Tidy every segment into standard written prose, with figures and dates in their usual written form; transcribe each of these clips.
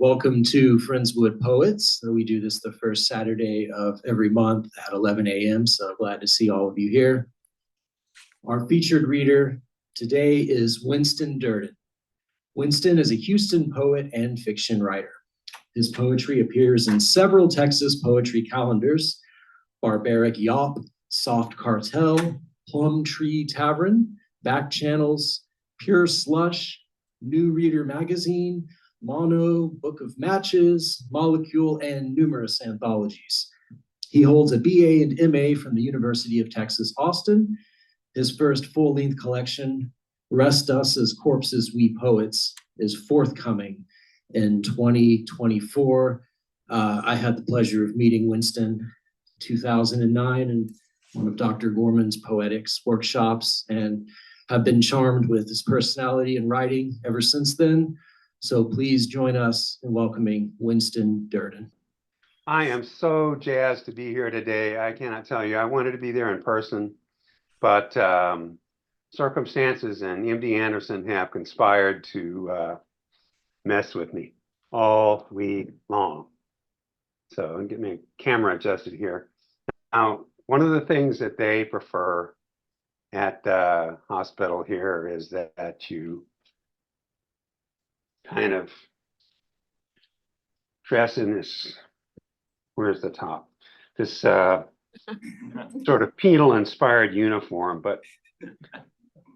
Welcome to Friendswood Poets. We do this the first Saturday of every month at 11 a.m. So glad to see all of you here. Our featured reader today is Winston Derden. Winston is a Houston poet and fiction writer. His poetry appears in several Texas poetry calendars: Barbaric Yawp, Soft Cartel, Plum Tree Tavern, Back Channels, Pure Slush, New Reader Magazine, Mono, Book of Matches, Molecule, and numerous anthologies. He holds a BA and MA from the University of Texas, Austin. His first full-length collection, Rest Us as Corpses We Poets, is forthcoming in 2024. I had the pleasure of meeting Winston in 2009 in one of Dr. Gorman's poetics workshops, and have been charmed with his personality and writing ever since then. So please join us in welcoming Winston Derden. I am so jazzed to be here today. I cannot tell you. I wanted to be there in person, but circumstances and MD Anderson have conspired to mess with me all week long. So get my camera adjusted here. Now, one of the things that they prefer at the hospital here is that you kind of dress in this, where's the top? This sort of penal-inspired uniform, but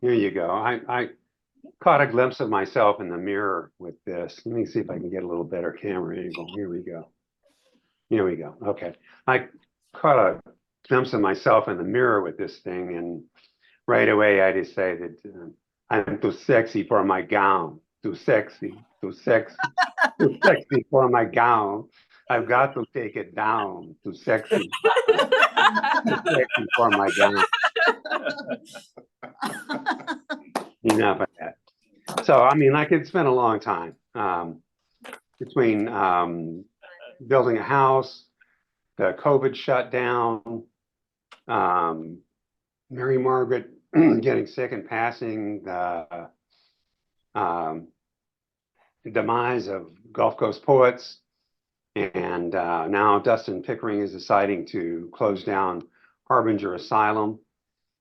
here you go. I caught a glimpse of myself in the mirror with this. Let me see if I can get a little better camera angle. Here we go. Here we go. Okay. I caught a glimpse of myself in the mirror with this thing, and right away I decided I'm too sexy for my gown. Too sexy for my gown. I've got to take it down. Too sexy for my gown. Enough of that. So, I mean, like, it's been a long time between building a house, the COVID shutdown, Mary Margaret getting sick and passing, the demise of Gulf Coast Poets, and now Dustin Pickering is deciding to close down Harbinger Asylum.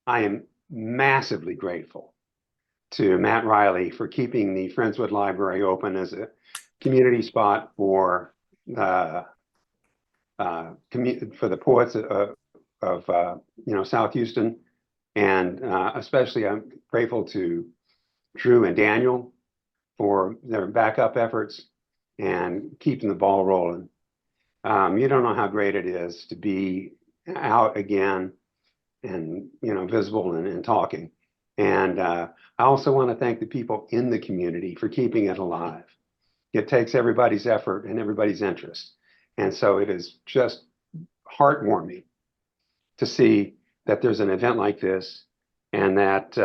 I am massively grateful to Matt Riley for keeping the Friendswood Library open as a community spot for the poets of South Houston, and especially I'm grateful to Drew and Daniel for their backup efforts and keeping the ball rolling. You don't know how great it is to be out again and visible and talking. And I also want to thank the people in the community for keeping it alive. It takes everybody's effort and everybody's interest. And so it is just heartwarming to see that there's an event like this, and that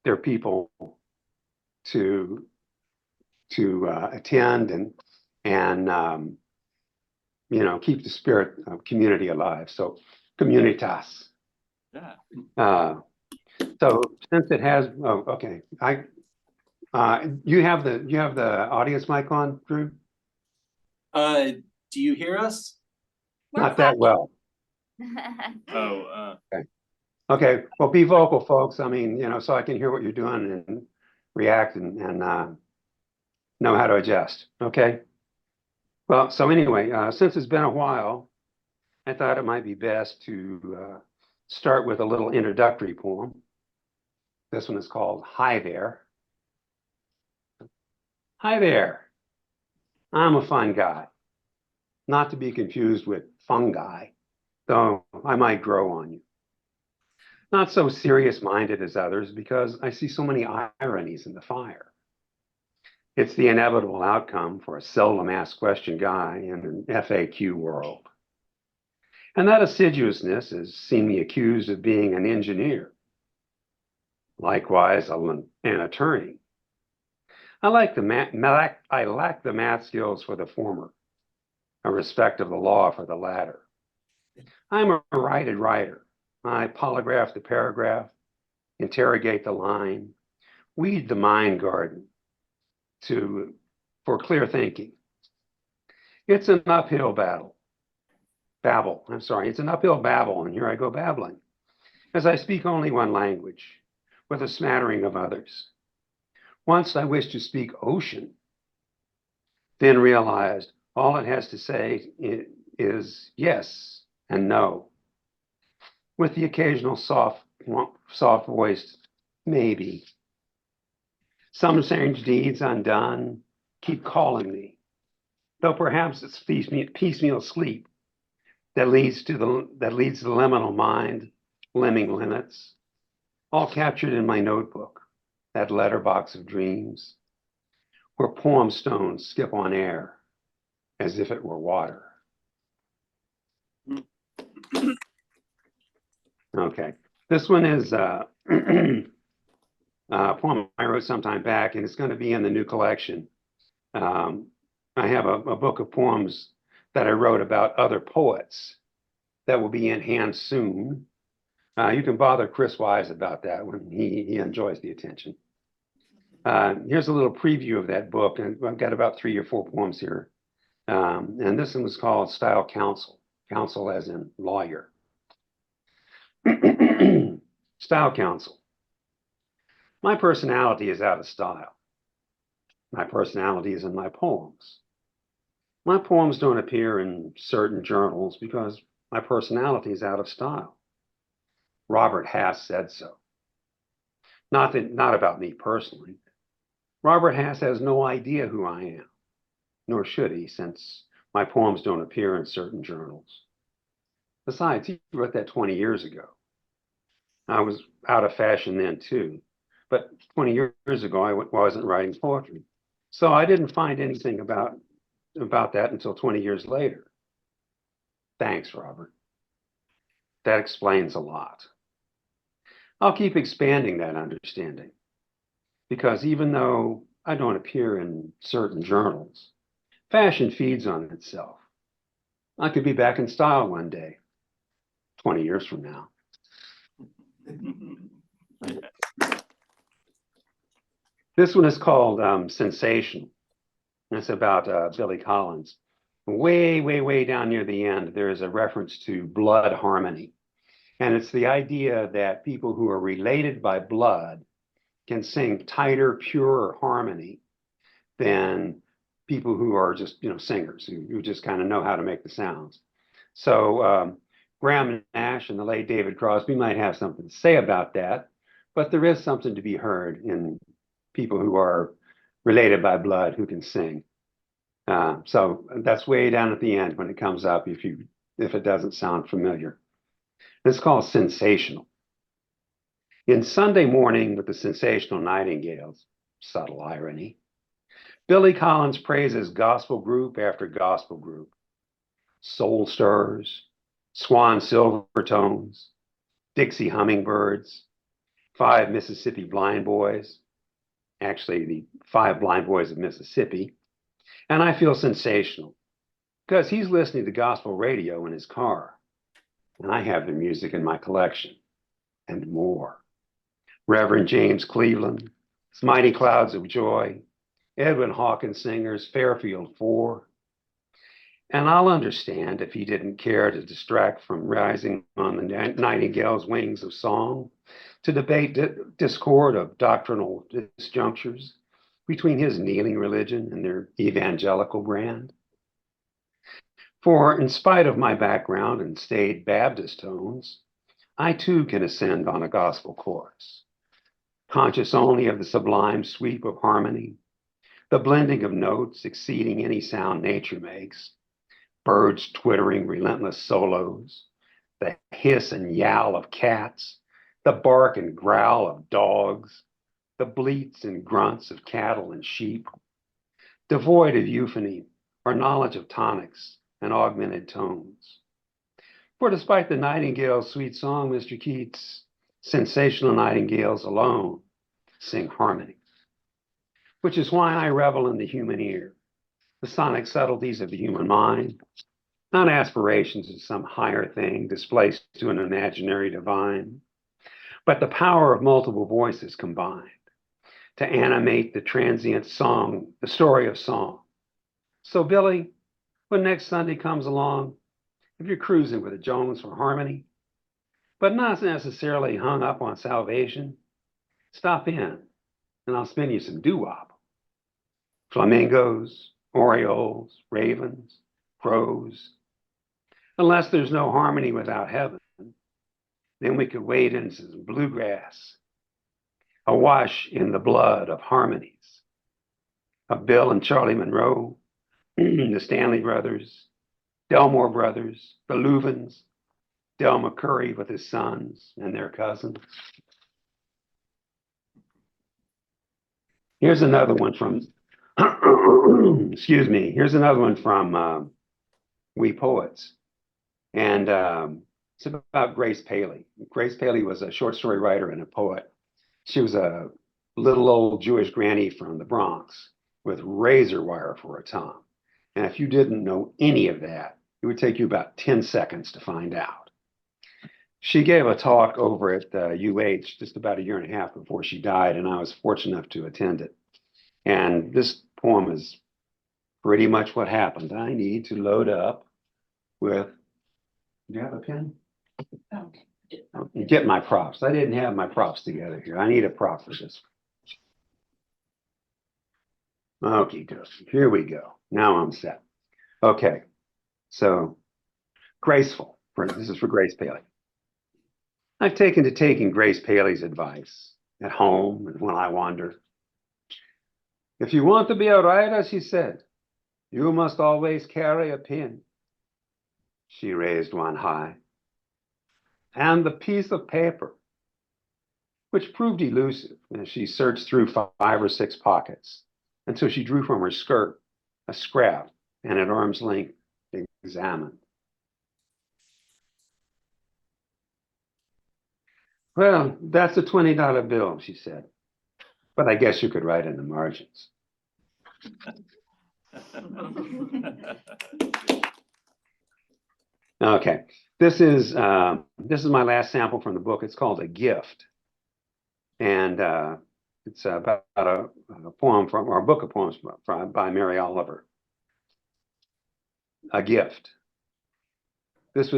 there are people to attend and keep the spirit of community alive. So communitas. Yeah. So since it has, okay, you have the audience mic on, Drew? Do you hear us? Not that well. Okay. Well, be vocal, folks. I mean, so I can hear what you're doing and react and know how to adjust. Okay. Well, so anyway, since it's been a while, I thought it might be best to start with a little introductory poem. This one is called Hi There. Hi there. I'm a fun guy, not to be confused with fungi, though I might grow on you. Not so serious-minded as others, because I see so many ironies in the fire. It's the inevitable outcome for a seldom asked question guy in an FAQ world. And that assiduousness has seen me accused of being an engineer. Likewise, an attorney. I lack the math skills for the former, a respect of the law for the latter. I'm a righted writer. I polygraph the paragraph, interrogate the line, weed the mind garden for clear thinking, It's an uphill babble. I'm sorry, it's an uphill babble, and here I go babbling, as I speak only one language, with a smattering of others. Once I wished to speak ocean, then realized all it has to say is yes and no, with the occasional soft voiced maybe. Some strange deeds undone keep calling me, though perhaps it's piecemeal sleep that leads to the liminal mind, limbing limits, all captured in my notebook, that letterbox of dreams, where poem stones skip on air as if it were water. Okay, this one is a poem I wrote some time back, and it's going to be in the new collection. I have a book of poems that I wrote about other poets that will be in hand soon. You can bother Chris Wise about that when he enjoys the attention. Here's a little preview of that book, and I've got about 3 or 4 poems here. And this one was called Style Counsel, counsel as in lawyer. Style Counsel. My personality is out of style. My personality is in my poems. My poems don't appear in certain journals because my personality is out of style. Robert Hass said so. Not about me personally. Robert Hass has no idea who I am, nor should he, since my poems don't appear in certain journals. Besides, he wrote that 20 years ago. I was out of fashion then too, but 20 years ago I wasn't writing poetry. So I didn't find anything about that until 20 years later. Thanks, Robert. That explains a lot. I'll keep expanding that understanding, because even though I don't appear in certain journals, fashion feeds on itself. I could be back in style one day, 20 years from now. This one is called Sensational. It's about Billy Collins. Way, way, way down near the end, there is a reference to blood harmony. And it's the idea that people who are related by blood can sing tighter, purer harmony than people who are just, singers who just kind of know how to make the sounds. So Graham Nash and the late David Crosby might have something to say about that, but there is something to be heard in people who are related by blood who can sing. So that's way down at the end when it comes up if it doesn't sound familiar. It's called Sensational. In Sunday Morning with the Sensational Nightingales, subtle irony, Billy Collins praises gospel group after gospel group. Soul Stirrers, Swan Silvertones, Dixie Hummingbirds, 5 Mississippi Blind Boys, actually the 5 Blind Boys of Mississippi. And I feel sensational because he's listening to gospel radio in his car. And I have the music in my collection and more. Reverend James Cleveland, Mighty Clouds of Joy, Edwin Hawkins Singers, Fairfield 4. And I'll understand if he didn't care to distract from rising on the nightingale's wings of song to debate discord of doctrinal disjunctures between his kneeling religion and their evangelical brand. For in spite of my background in staid Baptist tones, I too can ascend on a gospel chorus, conscious only of the sublime sweep of harmony, the blending of notes exceeding any sound nature makes, birds twittering relentless solos, the hiss and yowl of cats, the bark and growl of dogs, the bleats and grunts of cattle and sheep, devoid of euphony or knowledge of tonics and augmented tones. For despite the nightingale's sweet song, Mr. Keats, sensational nightingales alone sing harmony, which is why I revel in the human ear, the sonic subtleties of the human mind, not aspirations of some higher thing displaced to an imaginary divine, but the power of multiple voices combined to animate the transient song, the story of song. So Billy, when next Sunday comes along, if you're cruising with a Jones for harmony, but not necessarily hung up on salvation, stop in and I'll spin you some doo-wop. Flamingos, orioles, ravens, crows. Unless there's no harmony without heaven, then we could wade into some bluegrass, awash in the blood of harmonies, of Bill and Charlie Monroe, the Stanley brothers, Delmore brothers, the Louvens, Del McCurry with his sons and their cousins. Here's another one from, excuse me, here's another one from We Poets. And it's about Grace Paley. Grace Paley was a short story writer and a poet. She was a little old Jewish granny from the Bronx with razor wire for a tongue. And if you didn't know any of that, it would take you about 10 seconds to find out. She gave a talk over at UH just about a year and a half before she died, and I was fortunate enough to attend it. And this poem is pretty much what happened. I need to load up with, do you have a pen? Okay. Get my props. I didn't have my props together here. I need a prop for this. Okay, here we go. Now I'm set. Okay, so graceful. This is for Grace Paley. I've taken to taking Grace Paley's advice at home and when I wander. If you want to be a writer, she said, you must always carry a pen. She raised one high. And the piece of paper, which proved elusive as she searched through 5 or 6 pockets until she drew from her skirt a scrap and at arm's length examined. Well, that's a $20 bill, she said, but I guess you could write in the margins. Okay, this is my last sample from the book. It's called A Gift, and it's about a poem from, or a book of poems by Mary Oliver. A Gift. This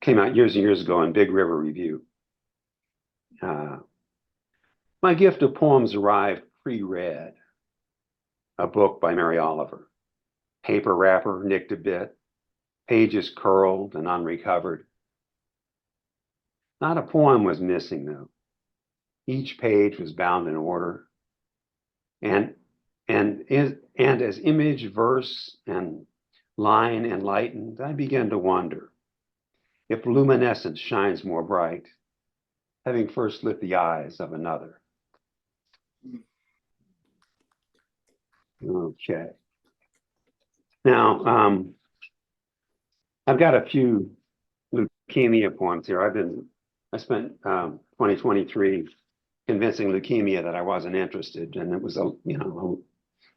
came out years and years ago in Big River Review. My gift of poems arrived pre-read. A book by Mary Oliver. Paper wrapper nicked a bit. Pages curled and unrecovered. Not a poem was missing, though. Each page was bound in order. And as image, verse, and line enlightened, I began to wonder if luminescence shines more bright, having first lit the eyes of another. Okay. Now, I've got a few leukemia poems here. I spent 2023 convincing leukemia that I wasn't interested, and it was a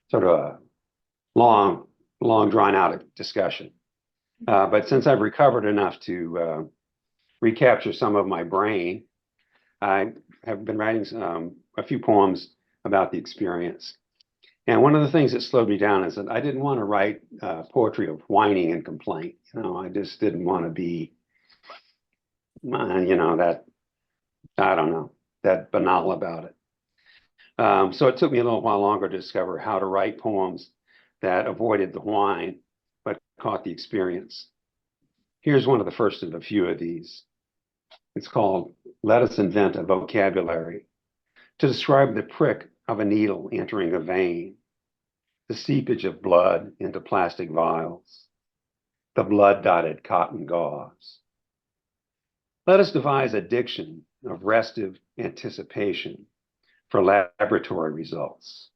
sort of a long drawn out discussion. But since I've recovered enough to recapture some of my brain, I have been writing a few poems about the experience. And one of the things that slowed me down is that I didn't want to write poetry of whining and complaint. I just didn't want to be, that banal about it. So it took me a little while longer to discover how to write poems that avoided the whine, but caught the experience. Here's one of the first of a few of these. It's called Let Us Invent a Vocabulary to describe the prick of a needle entering a vein, the seepage of blood into plastic vials, the blood-dotted cotton gauze. Let us devise a diction of restive anticipation for laboratory results,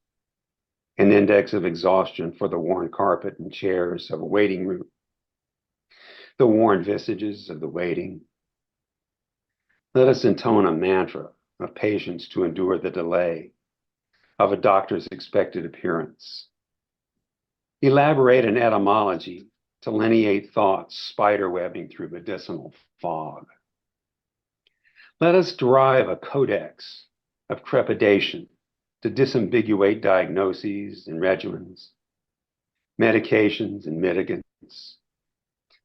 an index of exhaustion for the worn carpet and chairs of a waiting room, the worn visages of the waiting. Let us intone a mantra of patience to endure the delay of a doctor's expected appearance. Elaborate an etymology to lineate thoughts spiderwebbing through medicinal fog. Let us derive a codex of trepidation to disambiguate diagnoses and regimens, medications and mitigants,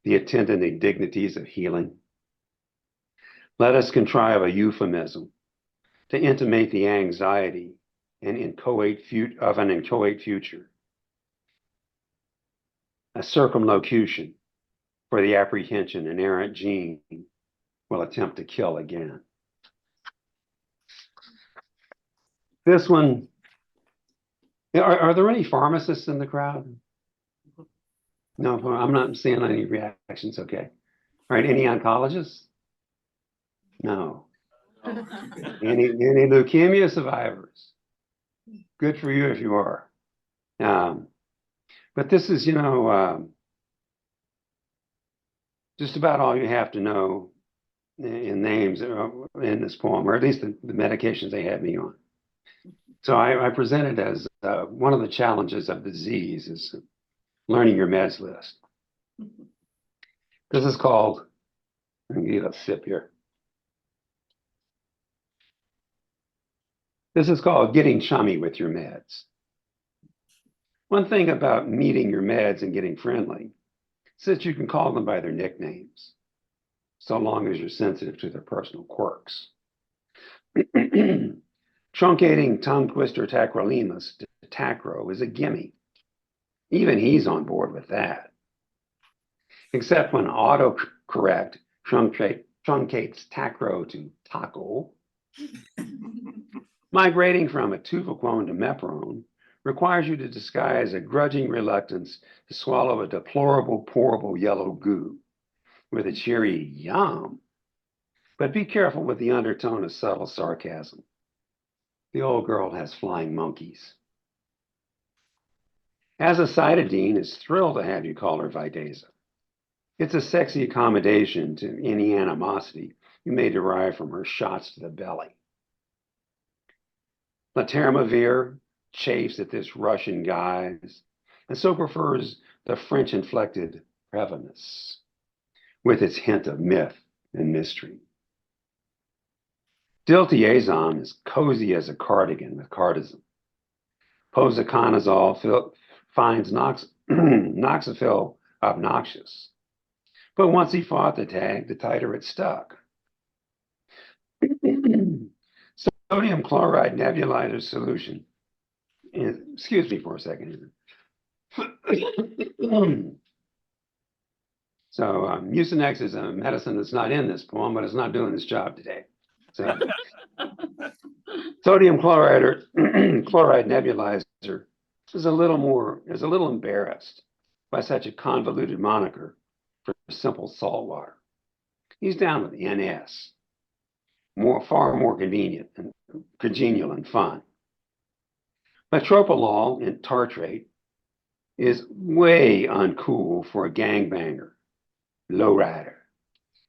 the attendant indignities of healing. Let us contrive a euphemism to intimate the anxiety and of an inchoate future, a circumlocution for the apprehension an errant gene will attempt to kill again. This one, are there any pharmacists in the crowd? No, I'm not seeing any reactions, okay. All right, any oncologists? No. Any leukemia survivors? Good for you if you are. But this is, just about all you have to know in names in this poem, or at least the medications they had me on. So I present it as one of the challenges of the disease is learning your meds list. This is called, let me get a sip here. This is called getting chummy with your meds. One thing about meeting your meds and getting friendly is that you can call them by their nicknames, so long as you're sensitive to their personal quirks. Truncating tongue twister tacrolimus to tacro is a gimme. Even he's on board with that. Except when autocorrect truncates tacro to taco. Migrating from atuvaquone to meprone requires you to disguise a grudging reluctance to swallow a deplorable, pourable yellow goo with a cheery yum. But be careful with the undertone of subtle sarcasm. The old girl has flying monkeys. Azacitidine is thrilled to have you call her Vidasa. It's a sexy accommodation to any animosity you may derive from her shots to the belly. Latermavir chafes at this Russian guise, and so prefers the French-inflected Prevenus, with its hint of myth and mystery. Diltiazem is cozy as a cardigan with cardizem. Posaconazole finds Noxaphil obnoxious, but once he fought the tag, the tighter it stuck. Sodium chloride nebulizer solution. Excuse me for a second. So Mucinex is a medicine that's not in this poem, but it's not doing its job today. So sodium chloride or chloride nebulizer is a little embarrassed by such a convoluted moniker for simple salt water. He's down with NS. Far more convenient and congenial and fun. Metoprolol in tartrate is way uncool for a gangbanger, lowrider.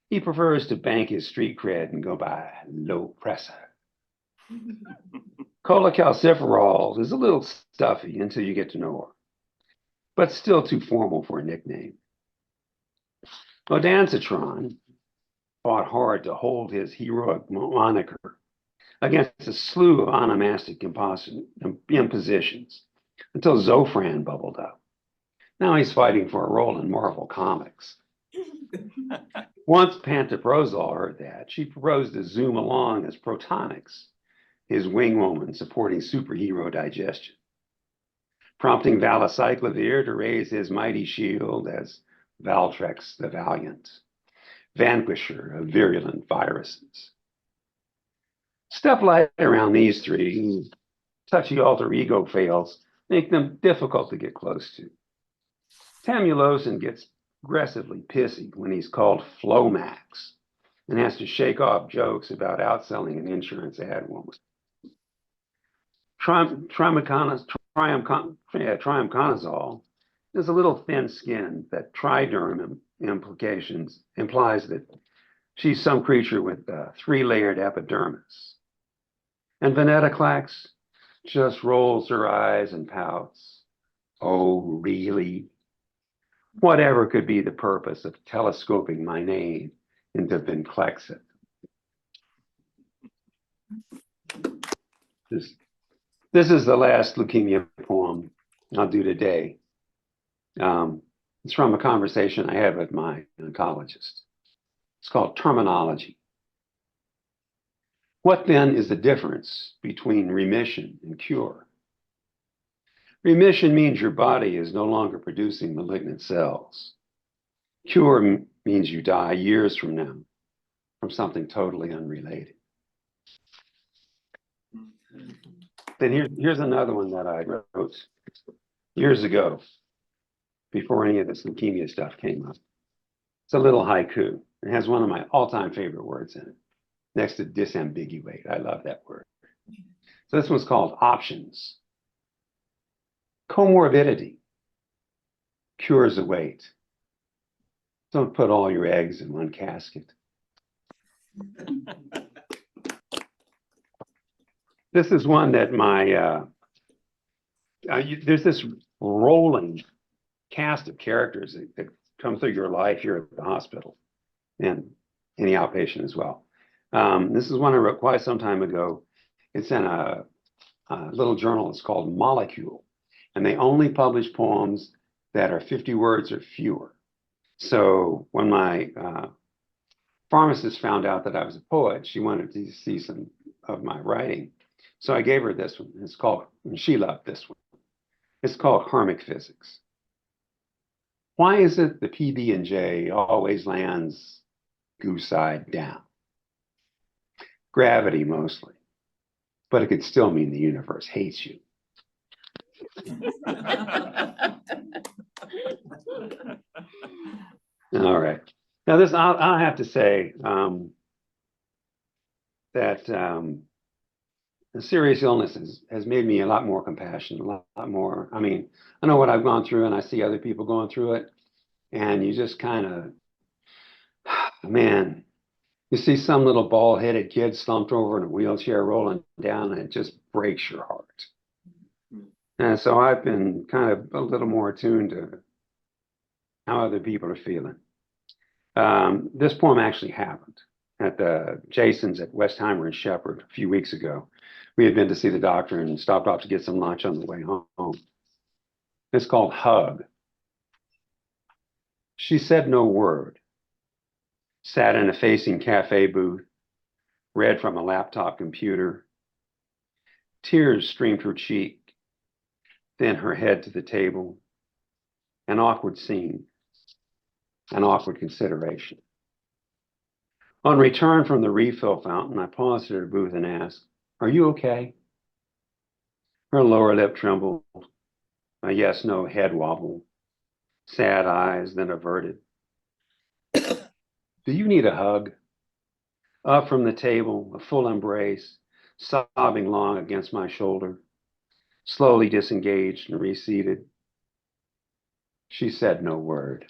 He prefers to bank his street cred and go by low presser. Cholecalciferol is a little stuffy until you get to know her, but still too formal for a nickname. Odancitron fought hard to hold his heroic moniker against a slew of onomastic impositions until Zofran bubbled up. Now he's fighting for a role in Marvel Comics. Once Pantoprazole heard that, she proposed to zoom along as Protonix, his wingwoman supporting superhero digestion, prompting Valacyclovir to raise his mighty shield as Valtrex the Valiant, vanquisher of virulent viruses. Step light around these three, touchy alter ego fails make them difficult to get close to. Tamulosin gets aggressively pissy when he's called Flomax and has to shake off jokes about outselling an insurance ad woman. Triamconazole is a little thin-skinned that triderm implies that she's some creature with a three-layered epidermis. And Venetoclax just rolls her eyes and pouts. Oh, really? Whatever could be the purpose of telescoping my name into Venclexit? This is the last leukemia poem I'll do today. It's from a conversation I had with my oncologist. It's called terminology. What then is the difference between remission and cure? Remission means your body is no longer producing malignant cells. Cure means you die years from now from something totally unrelated. Then here's another one that I wrote years ago, before any of this leukemia stuff came up. It's a little haiku. It has one of my all-time favorite words in it, next to disambiguate. I love that word. So this one's called options. Comorbidity cures await. Don't put all your eggs in one casket. This is one that there's this rolling cast of characters that come through your life here at the hospital and any outpatient as well. This is one I wrote quite some time ago. It's in a little journal. It's called Molecule, and they only publish poems that are 50 words or fewer. So when my pharmacist found out that I was a poet, she wanted to see some of my writing. So I gave her this one. It's called, and she loved this one. It's called Karmic Physics. Why is it the PB&J always lands goose-side down? Gravity mostly, but it could still mean the universe hates you. All right. Now this, I'll have to say that a serious illness has made me a lot more compassionate, a lot more. I mean, I know what I've gone through and I see other people going through it. And you just kind of, man, you see some little bald-headed kid slumped over in a wheelchair rolling down and it just breaks your heart. And so I've been kind of a little more attuned to how other people are feeling. This poem actually happened at the Jason's at Westheimer and Shepherd a few weeks ago. We had been to see the doctor and stopped off to get some lunch on the way home. It's called Hug. She said no word, sat in a facing cafe booth, read from a laptop computer. Tears streamed her cheek, then her head to the table. An awkward scene, an awkward consideration. On return from the refill fountain, I paused at her booth and asked, "Are you okay?" Her lower lip trembled, a yes-no head wobble, sad eyes, then averted. "Do you need a hug?" Up from the table, a full embrace, sobbing long against my shoulder, slowly disengaged and reseated. She said no word.